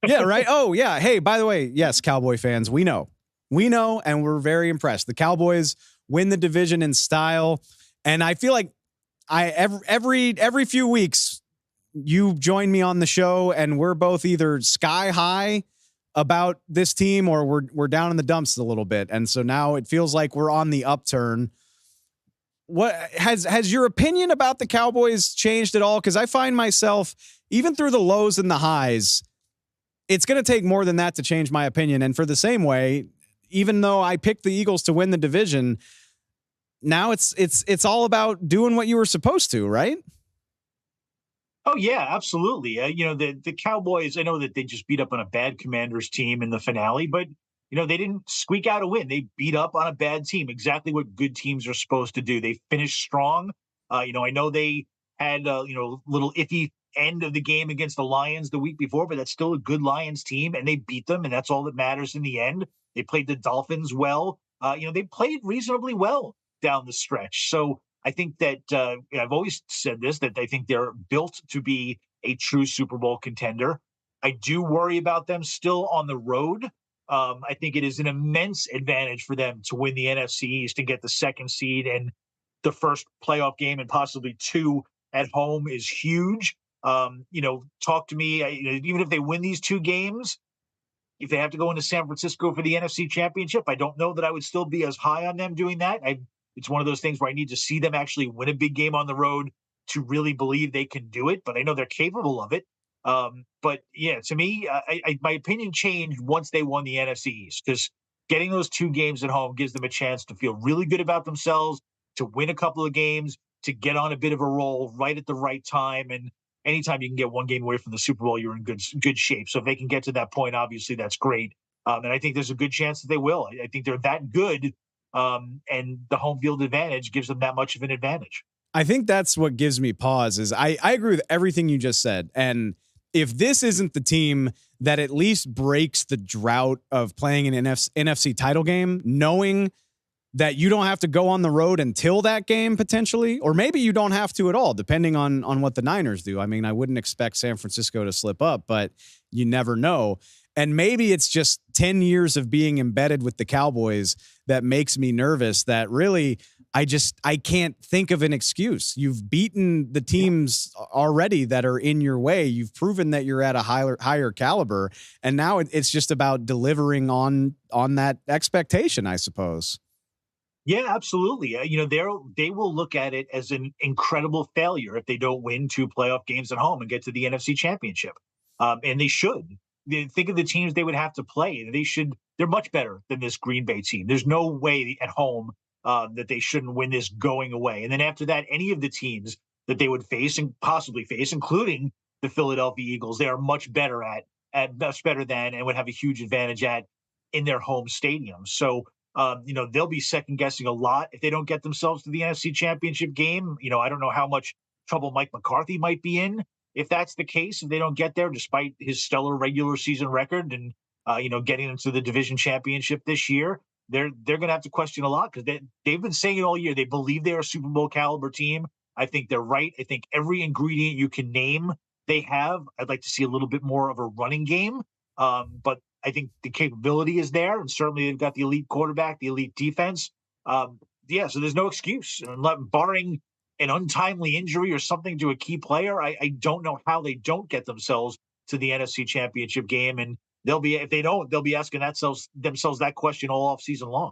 Yeah, right. Oh, yeah. Hey, by the way, yes, Cowboy fans, we know, and we're very impressed. The Cowboys win the division in style, and I feel like every few weeks you join me on the show, and we're both either sky high about this team or we're down in the dumps a little bit, and so now it feels like we're on the upturn. What has your opinion about the Cowboys changed at all? Because I find myself, even through the lows and the highs, it's going to take more than that to change my opinion. And for the same way, even though I picked the Eagles to win the division, now it's all about doing what you were supposed to, right? Oh yeah, absolutely. The Cowboys. I know that they just beat up on a bad Commanders team in the finale, but they didn't squeak out a win. They beat up on a bad team. Exactly what good teams are supposed to do. They finished strong. I know they had little iffy end of the game against the Lions the week before, but that's still a good Lions team, and they beat them, and that's all that matters in the end. They played the Dolphins well. They played reasonably well down the stretch. So I think that I've always said this, that I think they're built to be a true Super Bowl contender. I do worry about them still on the road. I think it is an immense advantage for them to win the NFC East and get the second seed, and the first playoff game and possibly two at home is huge. Talk to me. Even if they win these two games, if they have to go into San Francisco for the NFC Championship, I don't know that I would still be as high on them doing that. It's one of those things where I need to see them actually win a big game on the road to really believe they can do it. But I know they're capable of it. But yeah, to me, my opinion changed once they won the NFC East, because getting those two games at home gives them a chance to feel really good about themselves, to win a couple of games, to get on a bit of a roll right at the right time. And anytime you can get one game away from the Super Bowl, you're in good shape. So if they can get to that point, obviously that's great. And I think there's a good chance that they will. I think they're that good, and the home field advantage gives them that much of an advantage. I think that's what gives me pause is I agree with everything you just said. And if this isn't the team that at least breaks the drought of playing an NFC title game, knowing that you don't have to go on the road until that game potentially, or maybe you don't have to at all, depending on what the Niners do. I mean, I wouldn't expect San Francisco to slip up, but you never know. And maybe it's just 10 years of being embedded with the Cowboys that makes me nervous, that really I can't think of an excuse. You've beaten the teams already that are in your way. You've proven that you're at a higher caliber, and now it's just about delivering on that expectation, I suppose. Yeah, absolutely. They will look at it as an incredible failure if they don't win two playoff games at home and get to the NFC Championship. And they should. Think of the teams they would have to play. They're much better than this Green Bay team. There's no way at home that they shouldn't win this going away. And then after that, any of the teams that they would face and possibly face, including the Philadelphia Eagles, they are much better much better than, and would have a huge advantage at in their home stadium. So they'll be second guessing a lot if they don't get themselves to the NFC Championship game. I don't know how much trouble Mike McCarthy might be in if that's the case, if they don't get there, despite his stellar regular season record and getting into the division championship this year. They're going to have to question a lot, because they've been saying it all year. They believe they're a Super Bowl caliber team. I think they're right. I think every ingredient you can name they have. I'd like to see a little bit more of a running game, but I think the capability is there, and certainly they've got the elite quarterback, the elite defense. So there's no excuse. Barring an untimely injury or something to a key player, I don't know how they don't get themselves to the NFC Championship game. And if they don't, they'll be asking themselves that question all off season long.